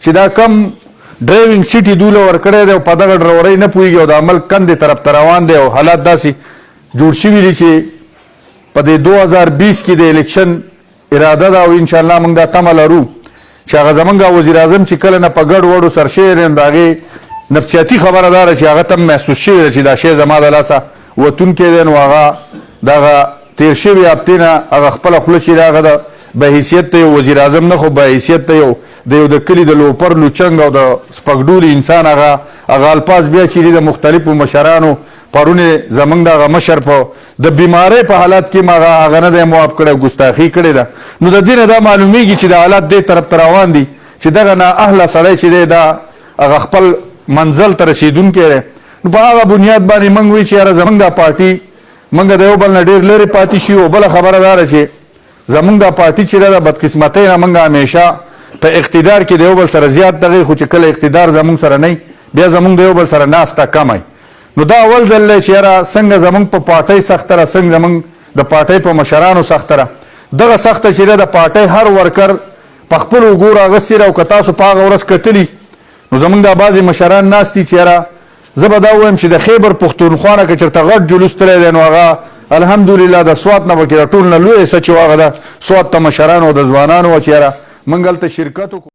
چې دا کم ډرایوینګ سیټ یې دوله ورکړی دی او په دغه ډرورۍ نه پوهېږي او د عمل کندې طرف ته روان دی او حالات داسې جوړ شوي دي چې په دې 2020 کې د الیکشن اراده ده او انشاءالله موږ دا تمه لرو چې هغه زمونږ وزیر اعظم چې کله نه په ګډ وډو سرشوی دی نو د هغې نفسیاتي خبره دا ده چې هغه ته محسوس شوې ده چې دا شی زما د لاسه وتونکی دی نو هغه دغه تیر شوي هفتې نه هغه خپله خوله چې دی هغه د بحیثیت ته یو وزیر اعظم نه خو بحیثیت ته یو د کلي د لوپر لوچنګ او د سپږډولي انسان هغه الفاظ بیا چې دي د مختلفو مشرانو پرون یې زموږ دغه مشر په د بیمارۍ په حالت کې م هغه نه دی معاف کړی ګستاخي کړې ده نو د دې نه دا معلومیږي چې د حالات دې طرف ته روان دي چې دغه نااهله سړی چې دی دا هغه خپل منزل ته رسېدونکی دی نو په هغه بنیاد باندې موږ وایو چې یاره زموږ دا پارټي موږ د یو بل نه ډېر لرې پاتې شي او بله خبره دا ده چې زموږ دا پارټي چې ده د بدقسمتۍ نه موږ همیشه په اقتدار کې د یو بل سره زیات دغې خو چې کله اقتدار زموږ سره نه بیا زموږ د یو بل سره ناسته کمی نو دا اول ځل دی چې یاره څنګه زموږ په پارټۍ سخته ده څنګه زموږ د پارټۍ په مشرانو سخته ده دغه سخته چې ده د پارټۍ هر ورکر په خپلو اوږو راغستې ده او که تاسو په هغه ورځ کتلي نو زموږ دا بعضې مشران ناست دي چې یاره زه به دا ووایم چې د خیبر پښتونخوا نه که چېرته غټ جلوس تللی دی نو هغه الحمدلله د سوات نه به کې د ټول نه لویه څه چې هغه د سوات ته مشرانو او د ځوانانو وه چې یاره موږ هلته شرکت وکړو